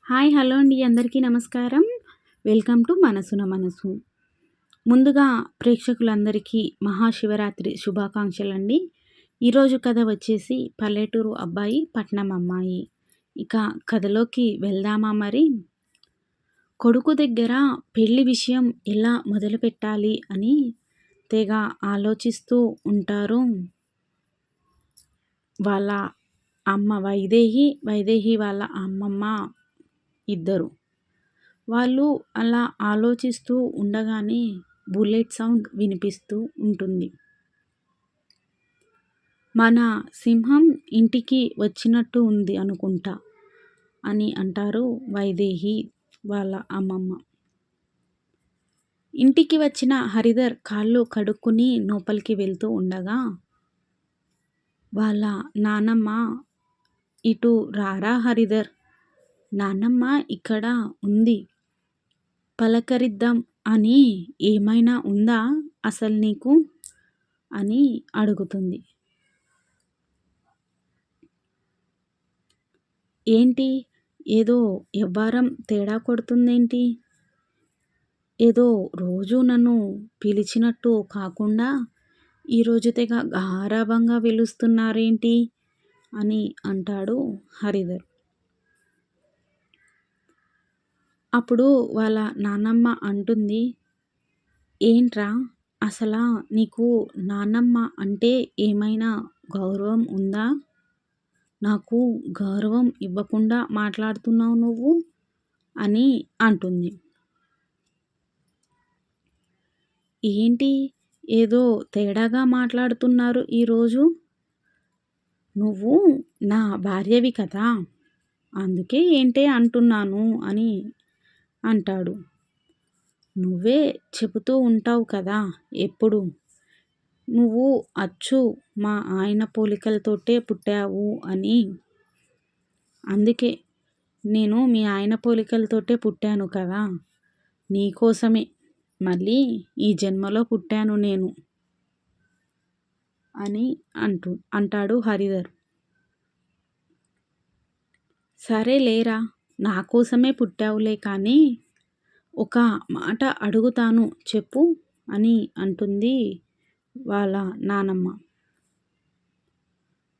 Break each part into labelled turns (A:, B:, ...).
A: Hi hello అండి అందరికీ నమస్కారం. వెల్కమ్ టు మనసున మనసు. ముందుగా ప్రేక్షకులందరికీ మహాశివరాత్రి శుభాకాంక్షలండి. ఈరోజు కథ వచ్చేసి పల్లెటూరు అబ్బాయి పట్నం అమ్మాయి. ఇక కథలోకి వెళ్దామా మరి? కొడుకు దగ్గర పెళ్లి విషయం ఎలా మొదలుపెట్టాలి అని తెగ ఆలోచిస్తూ ఉంటారు వాళ్ళ అమ్మ వైదేహి వాళ్ళ అమ్మమ్మ ఇద్దరు. వాళ్ళు అలా ఆలోచిస్తూ ఉండగానే బుల్లెట్ సౌండ్ వినిపిస్తూ ఉంటుంది. మన సింహం ఇంటికి వచ్చినట్టు ఉంది అనుకుంటా అని అంటారు వైదేహి వాళ్ళ అమ్మమ్మ. ఇంటికి వచ్చిన హరిధర్ కాళ్ళు కడుక్కుని లోపలికి వెళ్తూ ఉండగా వాళ్ళ నానమ్మ, ఇటు రారా హరిధర్, నానమ్మ ఇక్కడ ఉంది, పలకరిద్దాం అని ఏమైనా ఉందా అసలు నీకు అని అడుగుతుంది. ఏంటి ఏదో ఎవ్వారం తేడా కొడుతుందేంటి, ఏదో రోజు నన్ను పిలిచినట్టు కాకుండా ఈరోజు తెగ గారాబంగా పిలుస్తున్నారేంటి అని అంటాడు హరిధర్. అప్పుడు వాళ్ళ నానమ్మ అంటుంది, ఏంట్రా అసలా నీకు నానమ్మ అంటే ఏమైనా గౌరవం ఉందా? నాకు గౌరవం ఇవ్వకుండా మాట్లాడుతున్నావు నువ్వు అని అంటుంది. ఏంటి ఏదో తేడాగా మాట్లాడుతున్నారు ఈరోజు, నువ్వు నా భార్యవి కదా, అందుకే ఏంటే అంటున్నాను అని అంటాడు. నువ్వే చెబుతూ ఉంటావు కదా ఎప్పుడు, నువ్వు అచ్చు మా ఆయన పోలికలతోటే పుట్టావు అని. అందుకే నేను మీ ఆయన పోలికలతోటే పుట్టాను కదా, నీకోసమే మళ్ళీ ఈ జన్మలో పుట్టాను నేను అని అంటాడు హరిధర్. సరే లేరా, నా కోసమే పుట్టావులే కానీ ఒక మాట అడుగుతాను చెప్పు అని అంటుంది వాళ్ళ నానమ్మ.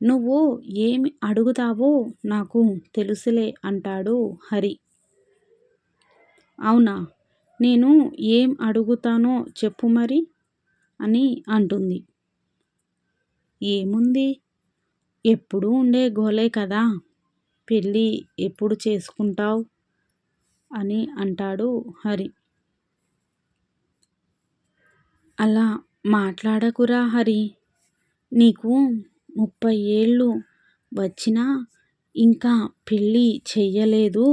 A: నువ్వు ఏమి అడుగుతావో నాకు తెలుసులే అంటాడు హరి. అవునా, నేను ఏం అడుగుతానో చెప్పు మరి అని అంటుంది. ఏముంది, ఎప్పుడు ఉండే గోలే కదా, పెళ్ళి ఎప్పుడు చేసుకుంటావు అని అంటాడు హరి. అలా మాట్లాడకురా హరి, నీకు 30 ఏళ్ళు వచ్చినా ఇంకా పెళ్ళి చెయ్యలేదు.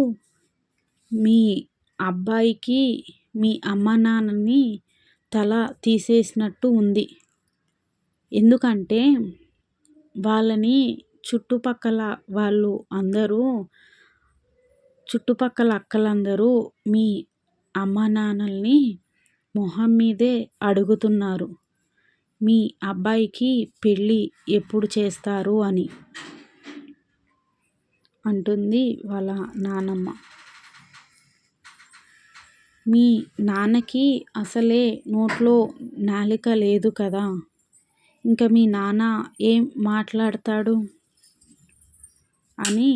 A: మీ అబ్బాయికి మీ అమ్మ నాన్నని తల తీసేసినట్టు ఉంది. ఎందుకంటే వాళ్ళని చుట్టుపక్కల వాళ్ళు అందరూ, చుట్టుపక్కల అక్కలందరూ మీ అమ్మ నాన్నల్ని మొహం మీదే అడుగుతున్నారు మీ అబ్బాయికి పెళ్ళి ఎప్పుడు చేస్తారు అని అంటుంది వాళ్ళ నానమ్మ. మీ నాన్నకి అసలే నోట్లో నాలుక లేదు కదా, ఇంకా మీ నాన్న ఏం మాట్లాడతాడు అని.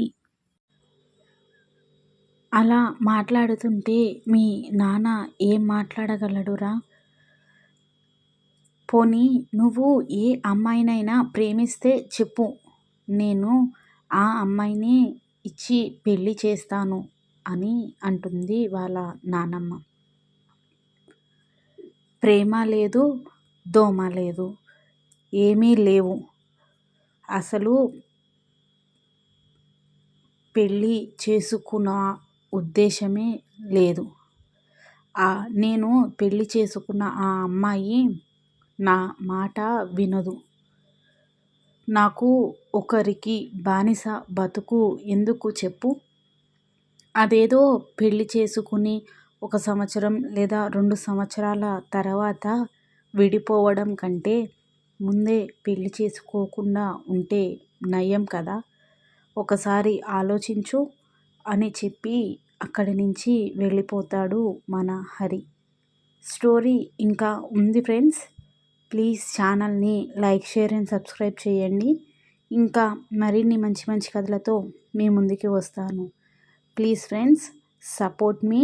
A: అలా మాట్లాడుతుంటే మీ నాన్న ఏం మాట్లాడగలడురా? పోనీ నువ్వు ఏ అమ్మాయినైనా ప్రేమిస్తే చెప్పు, నేను ఆ అమ్మాయిని ఇచ్చి పెళ్ళి చేస్తాను అని అంటుంది వాళ్ళ నానమ్మ. ప్రేమ లేదు, దోమ లేదు, ఏమీ లేవు, అసలు పెళ్ళి చేసుకున్న ఉద్దేశమే లేదు. నేను పెళ్ళి చేసుకున్న ఆ అమ్మాయి నా మాట వినదు. నాకు ఒకరికి బానిస బతుకు ఎందుకు చెప్పు? అదేదో పెళ్ళి చేసుకుని 1 సంవత్సరం లేదా 2 సంవత్సరాల తర్వాత విడిపోవడం కంటే ముందే పెళ్ళి చేసుకోకుండా ఉంటే నయం కదా, ఒకసారి ఆలోచించు అని చెప్పి అక్కడి నుంచి వెళ్ళిపోతాడు మన హరి. స్టోరీ ఇంకా ఉంది ఫ్రెండ్స్. ప్లీజ్ ఛానల్ని లైక్, షేర్ అండ్ సబ్స్క్రైబ్ చేయండి. ఇంకా మరిన్ని మంచి మంచి కథలతో మీ ముందుకి వస్తాను. Please friends, support me.